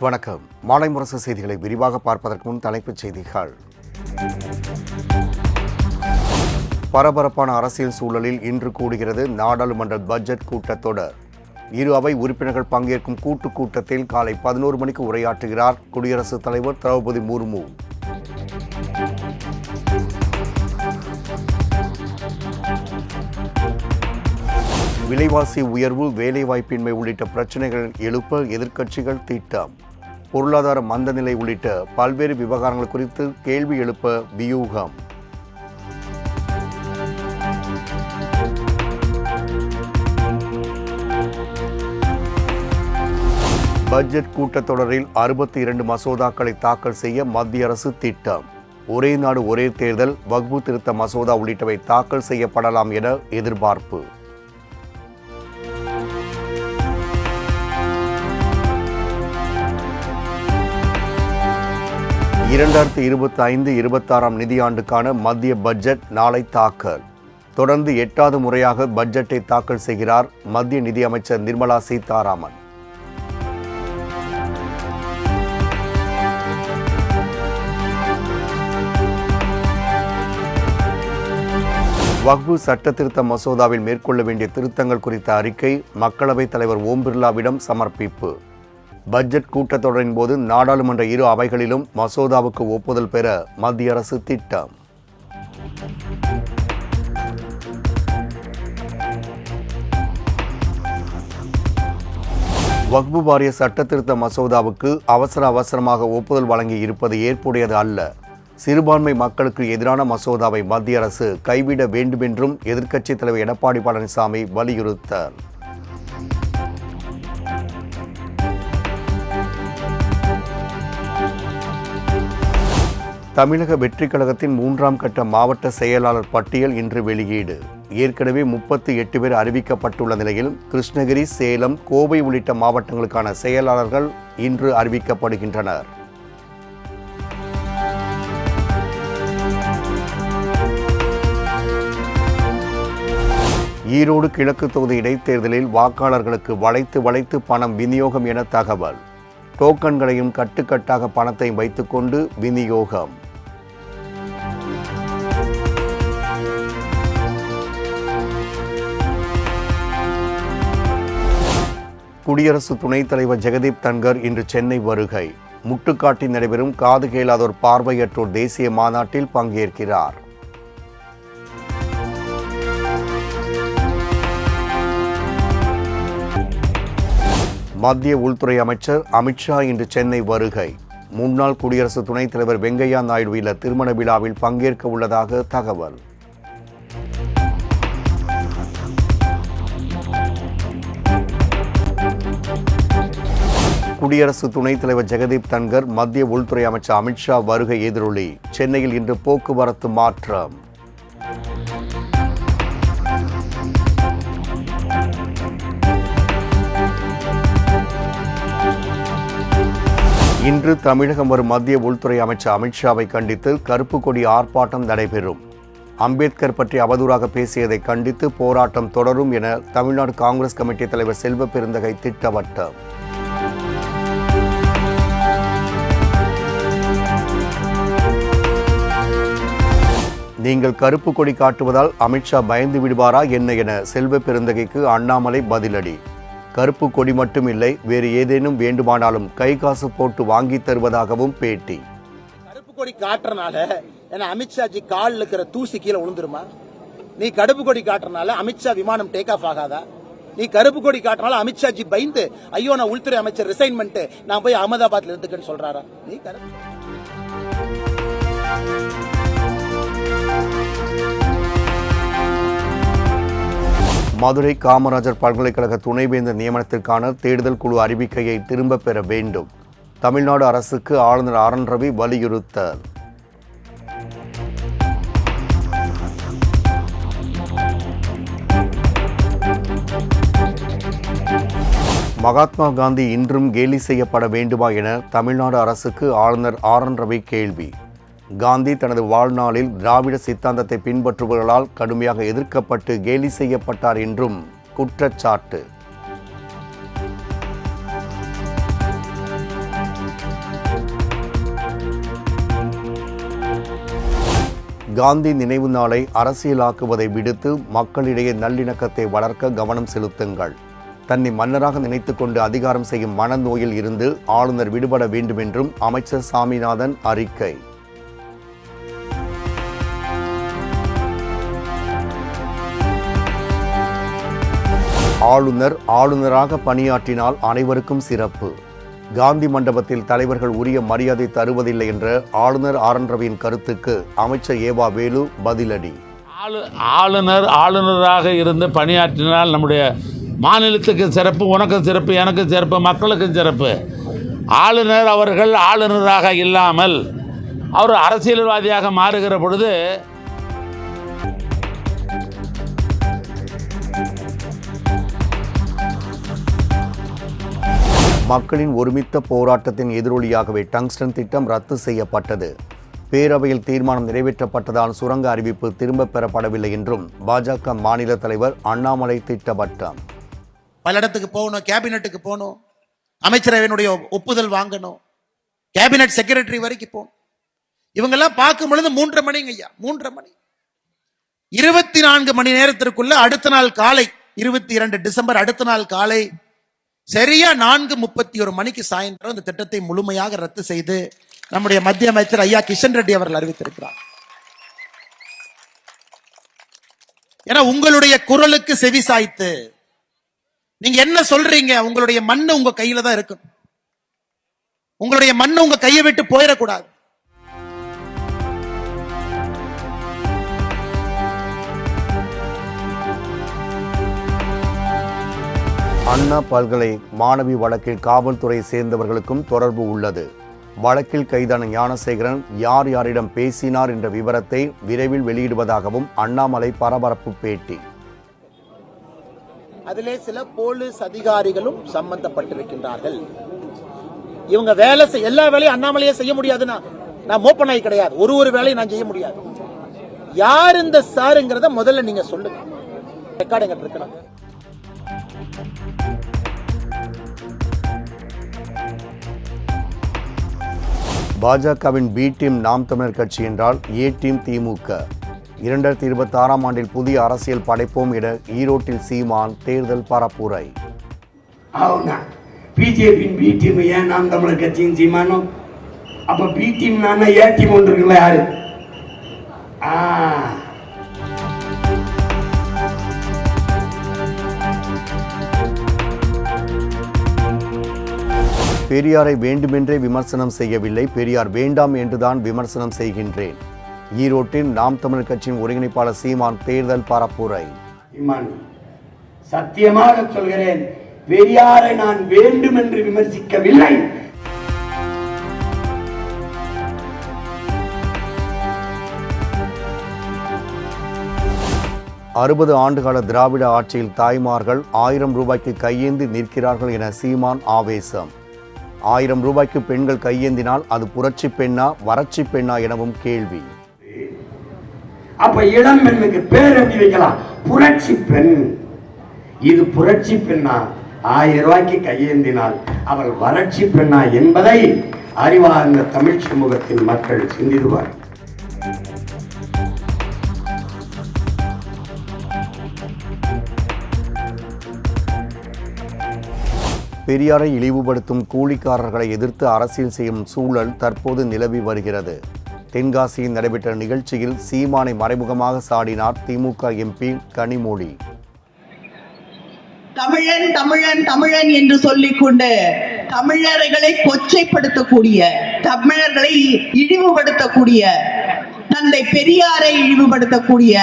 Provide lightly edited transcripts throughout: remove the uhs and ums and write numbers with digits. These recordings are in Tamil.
வணக்கம். மாலை முரசு செய்திகளை விரிவாக பார்ப்பதற்கு முன் தலைப்புச் செய்திகள். பரபரப்பான அரசியல் சூழலில் இன்று கூடுகிறது நாடாளுமன்ற பட்ஜெட் கூட்டத்தொடர். இரு அவை உறுப்பினர்கள் பங்கேற்கும் கூட்டுக் கூட்டத்தில் காலை 11 மணிக்கு உரையாற்றுகிறார் குடியரசுத் தலைவர் திரௌபதி முர்மு. விலைவாசி உயர்வு, வேலைவாய்ப்பின்மை உள்ளிட்ட பிரச்சினைகள் எழுப்ப எதிர்க்கட்சிகள் திட்டம். பொருளாதார மந்தநிலை உள்ளிட்ட பல்வேறு விவகாரங்கள் குறித்து கேள்வி எழுப்ப வியூகம். பட்ஜெட் கூட்டத்தொடரில் 62 மசோதாக்களை தாக்கல் செய்ய மத்திய அரசு திட்டம். ஒரே நாடு ஒரே தேர்தல், வக்ஃபு திருத்த மசோதா உள்ளிட்டவை தாக்கல் செய்யப்படலாம் என எதிர்பார்ப்பு. 2025-26 நிதியாண்டுக்கான மத்திய பட்ஜெட் நாளை தாக்கல். தொடர்ந்து 8வது முறையாக பட்ஜெட்டை தாக்கல் செய்கிறார் மத்திய நிதியமைச்சர் நிர்மலா சீதாராமன். வக்ஃபு சட்ட திருத்த மசோதாவில் மேற்கொள்ள வேண்டிய திருத்தங்கள் குறித்த அறிக்கை மக்களவைத் தலைவர் ஓம் பிர்லாவிடம் சமர்ப்பிப்பு. பட்ஜெட் கூட்டத்தொடரின் போது நாடாளுமன்ற இரு அவைகளிலும் மசோதாவுக்கு ஒப்புதல் பெற மத்திய அரசு திட்டம். வக்ஃபு வாரிய சட்டத்திருத்த மசோதாவுக்கு அவசரமாக ஒப்புதல் வழங்கி இருப்பது ஏற்புடையது அல்ல. சிறுபான்மை மக்களுக்கு எதிரான மசோதாவை மத்திய அரசு கைவிட வேண்டுமென்றும் எதிர்க்கட்சித் தலைவர் எடப்பாடி பழனிசாமி வலியுறுத்தார். தமிழக வெற்றிக் கழகத்தின் 3ஆம் கட்ட மாவட்ட செயலாளர் பட்டியல் இன்று வெளியீடு. ஏற்கனவே 38 பேர் அறிவிக்கப்பட்டுள்ள நிலையில் கிருஷ்ணகிரி, சேலம், கோவை உள்ளிட்ட மாவட்டங்களுக்கான செயலாளர்கள் இன்று அறிவிக்கப்படுகின்றனர். ஈரோடு கிழக்கு தொகுதி இடைத்தேர்தலில் வாக்காளர்களுக்கு வளைத்து பணம் விநியோகம் என தகவல். டோக்கன்களையும் கட்டுக்கட்டாக பணத்தை வைத்துக்கொண்டு விநியோகம். குடியரசு துணைத் தலைவர் ஜெகதீப் தன்கர் இன்று சென்னை வருகை. முட்டுக்காட்டில் நடைபெறும் காது கேளாதோர் பார்வையற்றோர் தேசிய மாநாட்டில் பங்கேற்கிறார். மத்திய உள்துறை அமைச்சர் அமித்ஷா இன்று சென்னை வருகை. முன்னாள் குடியரசு துணைத் தலைவர் வெங்கையா நாயுடு இல்ல திருமண விழாவில் பங்கேற்க உள்ளதாக தகவல். குடியரசு துணைத் தலைவர் ஜெகதீப் தன்கர், மத்திய உள்துறை அமைச்சர் அமித்ஷா வருகை எதிரொலி. சென்னையில் இன்று போக்குவரத்து மாற்றம். இன்று தமிழகம் வரும் மத்திய உள்துறை அமைச்சர் அமித்ஷாவை கண்டித்து கருப்பு கொடி ஆர்ப்பாட்டம் நடைபெறும். அம்பேத்கர் பற்றி அவதூறாக பேசியதை கண்டித்து போராட்டம் தொடரும் என தமிழ்நாடு காங்கிரஸ் கமிட்டி தலைவர் செல்வ பெருந்தகை திட்டவட்டம். நீங்கள் கருப்பு கொடி காட்டுவதால் அமித்ஷா பயந்து விடுவாரா என்ன என செல்வ பெருந்தகைக்கு அண்ணாமலை பதிலடி. கருப்பு கொடி மட்டும் இல்லை, வேறு ஏதேனும் வேண்டுமானாலும் கை காசு போட்டு வாங்கி தருவதாகவும் பேட்டி. கருப்பு கொடி காட்டுறனால அமித்ஷாஜி காலில் இருக்கிற தூசி கீழே விழுந்துருமா? நீ கருப்பு கொடி காட்டுறனால அமித்ஷா விமானம் டேக் ஆஃப் ஆகாதா? நீ கருப்பு கொடி காட்டுறனால அமித்ஷாஜி பயந்து ஐயோ நான் உள்துறை அமைச்சர் ரிசைன்மெண்ட் நான் போய் அகமதாபாத்ல இருந்துக்கன்னு சொல்றாரா? நீ மதுரை காமராஜர் பல்கலைக்கழக துணைவேந்தர் நியமனத்திற்கான தேடுதல் குழு அறிவிக்கையை திரும்ப பெற வேண்டும். தமிழ்நாடு அரசுக்கு ஆளுநர் ஆர் என் ரவி வலியுறுத்தல். மகாத்மா காந்தி இன்றும் கேலி செய்யப்பட வேண்டுமா என தமிழ்நாடு அரசுக்கு ஆளுநர் ஆர் என் ரவி கேள்வி. காந்தி தனது வாழ்நாளில் திராவிட சித்தாந்தத்தை பின்பற்றுபவர்களால் கடுமையாக எதிர்க்கப்பட்டு கேலி செய்யப்பட்டார் என்றும் குற்றச்சாட்டு. காந்தி நினைவு நாளை அரசியலாக்குவதை விடுத்து மக்களிடையே நல்லிணக்கத்தை வளர்க்க கவனம் செலுத்துங்கள். தன்னை மன்னராக நினைத்துக் கொண்டு அதிகாரம் செய்யும் மனநோயில் இருந்து ஆளுநர் விடுபட வேண்டும் என்றும் அமைச்சர் சாமிநாதன் அறிக்கை. ஆளுநராக பணியாற்றினால் அனைவருக்கும் சிறப்பு. காந்தி மண்டபத்தில் தலைவர்கள் உரிய மரியாதை தருவதில்லை என்ற ஆளுநர் ஆர்.என். ரவியின் கருத்துக்கு அமைச்சர் ஏவா வேலு பதிலடி. ஆளுநராக இருந்து பணியாற்றினால் நம்முடைய மாநிலத்துக்கு சிறப்பு, உனக்கு சிறப்பு, எனக்கு சிறப்பு, மக்களுக்கு சிறப்பு. ஆளுநர் அவர்கள் ஆளுநராக இல்லாமல் அவர் அரசியல்வாதியாக மாறுகிற பொழுது மக்களின் ஒருமித்த போராட்டத்தின் எதிரொலியாகவே டங்ஸ்டன் திட்டம் ரத்து செய்யப்பட்டது. பேரவையில் தீர்மானம் நிறைவேற்றப்பட்டதால் சுரங்க அறிவிப்பு திரும்பப் பெறப்படவில்லை என்றும் பாஜக மாநில தலைவர் அண்ணாமலை திட்டவட்டம். பல இடத்துக்கு போகணும், கேபினெட்டுக்கு போகணும், அமைச்சரவையினுடைய ஒப்புதல் வாங்கணும், கேபினெட் செக்ரட்டரி வரைக்கும் போகணும். இவங்கெல்லாம் பார்க்கும் பொழுது 3:30 மணிங்க ஐயா, 3:30 மணி. 24 மணி நேரத்திற்குள்ள அடுத்த நாள் காலை 22 டிசம்பர் அடுத்த நாள் காலை சரியா 4:31 மணிக்கு சாயந்தரம் இந்த திட்டத்தை முழுமையாக ரத்து செய்து நம்முடைய மத்திய அமைச்சர் ஐயா கிஷன் ரெட்டி அவர்கள் அறிவித்திருக்கிறார். ஏன்னா உங்களுடைய குரலுக்கு செவி சாய்த்து நீங்க என்ன சொல்றீங்க, உங்களுடைய மண்ணு உங்க கையில தான் இருக்கு. உங்களுடைய மண்ணு உங்க கையை விட்டு போயிடக்கூடாது. அண்ணா பல்கலை மாணவி வழக்கில் காவல்துறை சேர்ந்தவர்களுக்கும் தொடர்பு உள்ளது. வழக்கில் கைதான ஞானசேகரன் யார் யாரிடம் பேசினார் என்ற விவரத்தை விரைவில் வெளியிடுவதாகவும் அண்ணாமலை பரபரப்பு பேட்டி. அதிலே சில போலீஸ் அதிகாரிகளும் சம்பந்தப்பட்டிருக்கின்றார்கள். இவங்க வேலை எல்லா வேலையும் அண்ணாமலையே செய்ய முடியாதுன்னா நான் மோப்பனாய் கிடையாது. ஒரு வேலையை நான் செய்ய முடியாது. யார் இந்த சாருங்கிறத முதல்ல நீங்க சொல்லுங்க. ரெக்கார்டுங்க இருக்கணும். பாஜகவின் பி டீம் நாம் தமிழர் கட்சி என்றால் ஏ டீம் திமுக. 2026ஆம் ஆண்டில் புதிய அரசியல் படைப்போம் என ஈரோட்டில் சீமான் தேர்தல் பரப்புரை. பிஜேபியின் பி டீம் ஏன் நாம் தமிழர் கட்சியின் சீமானும்? அப்ப பி டீம் நானா ஏ டீம் ஒன்று இருக்குல்ல, யாரு? பெரியாரை வேண்டுமென்றே விமர்சனம் செய்யவில்லை, பெரியார் வேண்டாம் என்றுதான் விமர்சனம் செய்கின்றேன். ஈரோட்டில் நாம் தமிழர் கட்சியின் ஒருங்கிணைப்பாளர் சீமான் தேர்தல் பரப்புரை. சத்தியமாக சொல்கிறேன், பெரியாரை நான் வேண்டுமென்று விமர்சிக்கவில்லை. அறுபது ஆண்டுகால திராவிட ஆட்சியில் தாய்மார்கள் 1000 ரூபாய்க்கு கையேந்தி நிற்கிறார்கள் என சீமான் ஆவேசம். 1000 ரூபாய்க்கு பெண்கள் கையேந்தினால் அது புரட்சி பெண்ணா வறட்சி பெண்ணா எனவும் கேள்வி. அப்ப இளம் பெண்ணுக்கு பேர் எப்படி வைக்கலாம்? புரட்சி பெண். இது புரட்சி பெண்ணா, 1000 ரூபாய்க்கு கையேந்தினால் அவள் வறட்சி பெண்ணா என்பதை அறிவார்ந்த தமிழ் சமூகத்தின் மக்கள் சிந்திடுவார். பெரியாரை இழிவுபடுத்தும் கூலிக்காரர்களை எதிர்த்து அரசியல் செய்யும் சூழல் தற்போது நிலவி வருகிறது. தென்காசியில் நடைபெற்ற நிகழ்ச்சியில் சீமானை மறைமுகமாக சாடினார் திமுக எம்பி கனிமொழி. தமிழன் தமிழன் தமிழன் என்று சொல்லிக்கொண்டு தமிழர்களை கொச்சைப்படுத்தக்கூடிய, தமிழர்களை இழிவுபடுத்தக்கூடிய, தந்தை பெரியாரை இழிவுபடுத்தக்கூடிய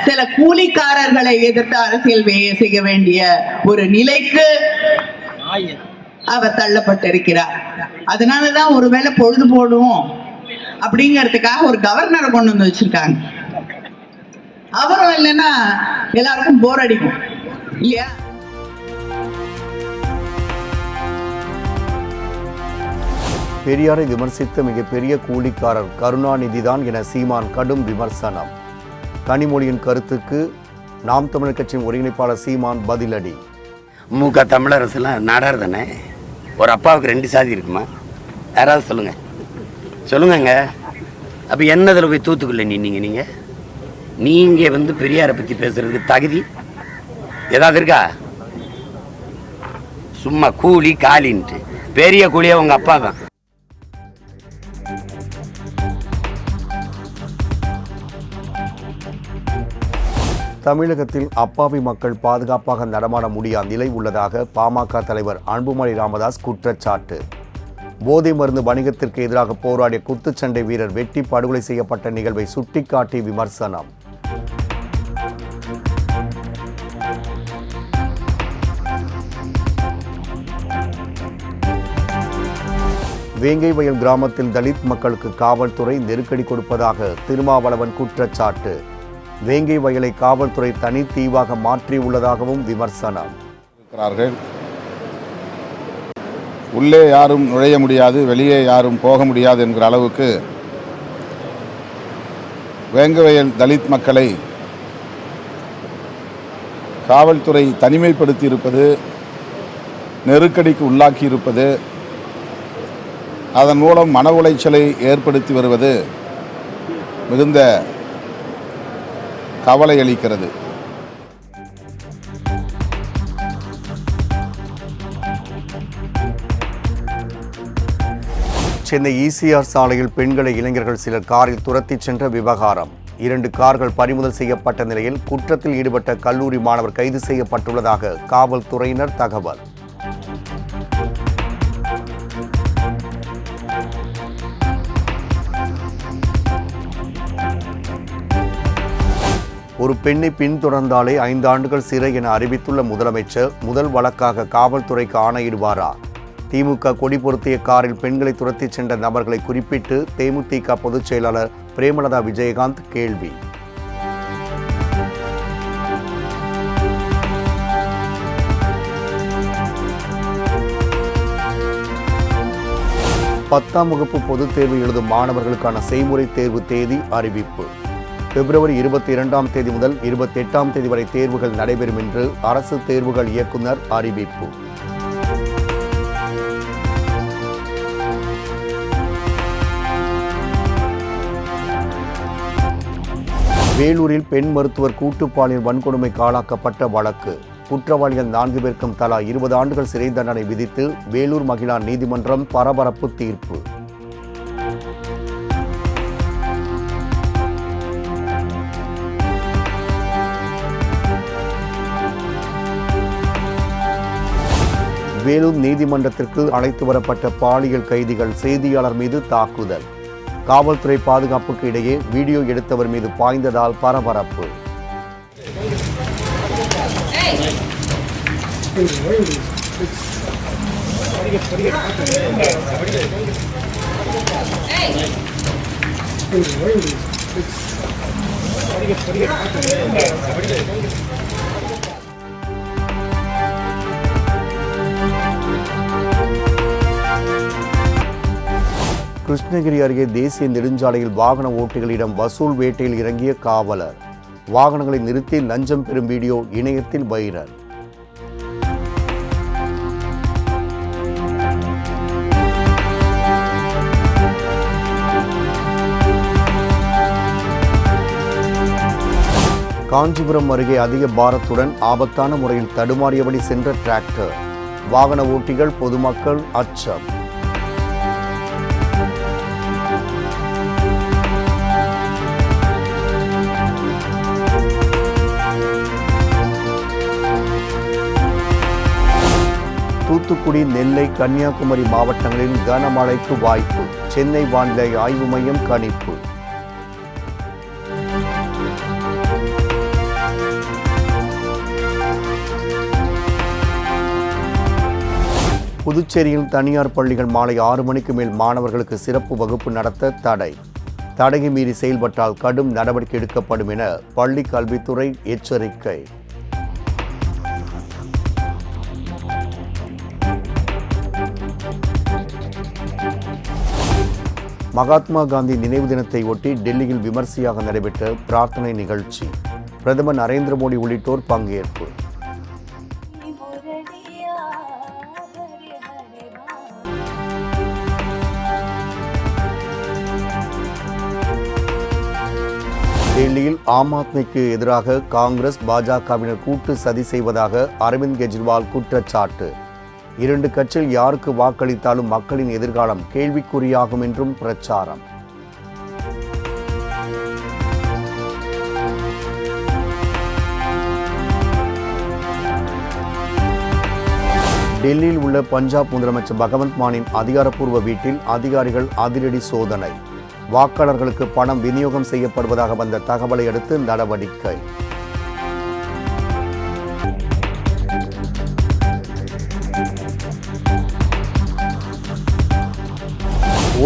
சில கூலிக்காரர்களை எதிர்த்து அரசியல் செய்ய வேண்டிய ஒரு நிலைக்கு அவர் தள்ளப்பட்டிருக்கிறார். அதனாலதான் ஒருவேளை பொழுது போடுவோம் அப்படிங்கிறதுக்காக ஒரு கவர்னரை கொண்டு வந்து வச்சிருக்காங்க. அவரும் இல்லைன்னா எல்லாருக்கும் போர் அடிக்கும் இல்லையா? பெரியாரை விமர்சித்த மிகப்பெரிய கூலிக்காரர் கருணாநிதிதான் என சீமான் கடும் விமர்சனம். கனிமொழியின் கருத்துக்கு நாம் தமிழர் கட்சியின் ஒருங்கிணைப்பாளர் சீமான் பதிலடி. மூக்க தமிழரசுலாம் நாடார் தானே? ஒரு அப்பாவுக்கு 2 சாதி இருக்குமா? யாராவது சொல்லுங்க சொல்லுங்கங்க. அப்ப என்னதுல போய் தூத்துக்குள்ள நீங்க நீங்க வந்து பெரியாரை பத்தி பேசுறதுக்கு தகுதி ஏதாவது இருக்கா? சும்மா கூலி காலின்ட்டு. பெரிய கூலியா உங்க அப்பா தான். தமிழகத்தில் அப்பாவி மக்கள் பாதுகாப்பாக நடமாட முடியாத நிலை உள்ளதாக பாமக தலைவர் அன்புமணி ராமதாஸ் குற்றச்சாட்டு. போதை மருந்து வணிகத்திற்கு எதிராக போராடிய குத்துச்சண்டை வீரர் வெட்டி படுகொலை செய்யப்பட்ட நிகழ்வை சுட்டிக்காட்டி விமர்சனம். வேங்கை வயல் கிராமத்தில் தலித் மக்களுக்கு காவல்துறை நெருக்கடி கொடுப்பதாக திருமாவளவன் குற்றச்சாட்டு. வேங்கை வயலை காவல்துறை தனி தீவாக மாற்றியுள்ளதாகவும் விமர்சனம். உள்ளே யாரும் நுழைய முடியாது, வெளியே யாரும் போக முடியாது என்கிற அளவுக்கு வேங்கை வயல் தலித் மக்களை காவல்துறை தனிமைப்படுத்தி இருப்பது, நெருக்கடிக்கு உள்ளாக்கி இருப்பது, அதன் மூலம் மன உளைச்சலை ஏற்படுத்தி வருவது மிகுந்த கவலை அளிக்கிறது. சென்னை ஈசிஆர் சாலையில் பெண்களை இளைஞர்கள் சிலர் காரில் துரத்திச் சென்ற விவகாரம். 2 கார்கள் பறிமுதல் செய்யப்பட்ட நிலையில் குற்றத்தில் ஈடுபட்ட கல்லூரி மாணவர் கைது செய்யப்பட்டுள்ளதாக காவல்துறையினர் தகவல். ஒரு பெண்ணை பின்தொடர்ந்தாலே 5 ஆண்டுகள் சிறை என அறிவித்துள்ள முதலமைச்சர் முதல் வழக்காக காவல்துறைக்கு ஆணையிடுவாரா? திமுக கொடி பொருத்திய காரில் பெண்களை துரத்திச் சென்ற நபர்களை குறிப்பிட்டு தேமுதிக பொதுச் செயலாளர் பிரேமலதா விஜயகாந்த் கேள்வி. பத்தாம் வகுப்பு பொதுத் தேர்வு எழுதும் மாணவர்களுக்கான செய்முறை தேர்வு தேதி அறிவிப்பு. பிப்ரவரி 22ஆம் தேதி முதல் 28ஆம் தேதி வரை தேர்வுகள் நடைபெறும் என்று அரசு தேர்வுகள் இயக்குனர் அறிவிப்பு. வேலூரில் பெண் மருத்துவர் கூட்டுப்பாலியல் வன்கொடுமைக்கு ஆளாக்கப்பட்ட வழக்கு. குற்றவாளிகள் 4 பேருக்கும் தலா 20 ஆண்டுகள் சிறை தண்டனை விதித்து வேலூர் மகிழா நீதிமன்றம் பரபரப்பு தீர்ப்பு. வேலூர் நீதிமன்றத்திற்கு அழைத்து வரப்பட்ட பாலியல் கைதிகள் செய்தியாளர் மீது தாக்குதல். காவல்துறை பாதுகாப்புக்கு இடையே வீடியோ எடுத்தவர் மீது பாய்ந்ததால் பரபரப்பு. கிருஷ்ணகிரி அருகே தேசிய நெடுஞ்சாலையில் வாகன ஓட்டிகளிடம் வசூல் வேட்டையில் இறங்கிய காவலர். வாகனங்களை நிறுத்தி லஞ்சம் பெறும் வீடியோ இணையத்தில் வைரல். காஞ்சிபுரம் அருகே அதிக பாரத்துடன் ஆபத்தான முறையில் தடுமாறியபடி சென்ற டிராக்டர். வாகன ஓட்டிகள் பொதுமக்கள் அச்சம். தூத்துக்குடி, நெல்லை, கன்னியாகுமரி மாவட்டங்களில் கனமழைக்கு வாய்ப்பு. சென்னை வானிலை ஆய்வு மையம் கணிப்பு. புதுச்சேரியில் தனியார் பள்ளிகள் மாலை 6 மணிக்கு மேல் மாணவர்களுக்கு சிறப்பு வகுப்பு நடத்த தடை. தடையை மீறி செயல்பட்டால் கடும் நடவடிக்கை எடுக்கப்படும் என பள்ளி கல்வித்துறை எச்சரிக்கை. மகாத்மா காந்தி நினைவு தினத்தை ஒட்டி டெல்லியில் விமர்சையாக நடைபெற்ற பிரார்த்தனை நிகழ்ச்சி. பிரதமர் நரேந்திர மோடி உள்ளிட்டோர் பங்கேற்பு. டெல்லியில் ஆம் ஆத்மிக்கு எதிராக காங்கிரஸ் பாஜகவினர் கூட்டு சதி செய்வதாக அரவிந்த் கெஜ்ரிவால் குற்றச்சாட்டு. 2 கட்சியில் யாருக்கு வாக்களித்தாலும் மக்களின் எதிர்காலம் கேள்விக்குறியாகும் என்றும் பிரச்சாரம். டெல்லியில் உள்ள பஞ்சாப் முதலமைச்சர் பகவந்த் மானின் அதிகாரப்பூர்வ வீட்டில் அதிகாரிகள் அதிரடி சோதனை. வாக்காளர்களுக்கு பணம் விநியோகம் செய்யப்படுவதாக வந்த தகவலை அடுத்து நடவடிக்கை.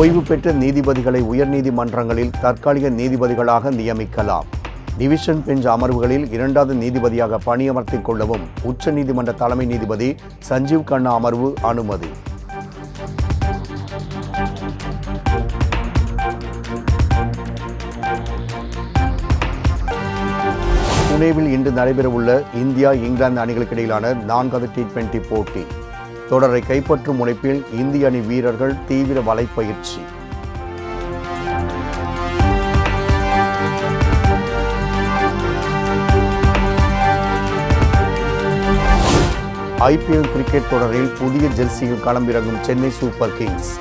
ஓய்வு பெற்ற நீதிபதிகளை உயர்நீதிமன்றங்களில் தற்காலிக நீதிபதிகளாக நியமிக்கலாம். டிவிஷன் பெஞ்ச் அமர்வுகளில் 2வது நீதிபதியாக பணியமர்த்திக் கொள்ளவும் உச்சநீதிமன்ற தலைமை நீதிபதி சஞ்சீவ் கண்ணா அமர்வு அனுமதி. புனேவில் இன்று நடைபெறவுள்ள இந்தியா இங்கிலாந்து அணிகளுக்கு இடையிலான 4வது T20 போட்டி. தொடரை கைப்பற்றும் முனைப்பில் இந்திய அணி வீரர்கள் தீவிர வலைப்பயிற்சி. IPL கிரிக்கெட் தொடரில் புதிய ஜெர்சியில் களமிறங்கும் சென்னை சூப்பர் கிங்ஸ்.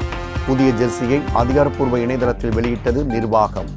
புதிய ஜெர்சியை அதிகாரப்பூர்வ இணையதளத்தில் வெளியிட்டது நிர்வாகம்.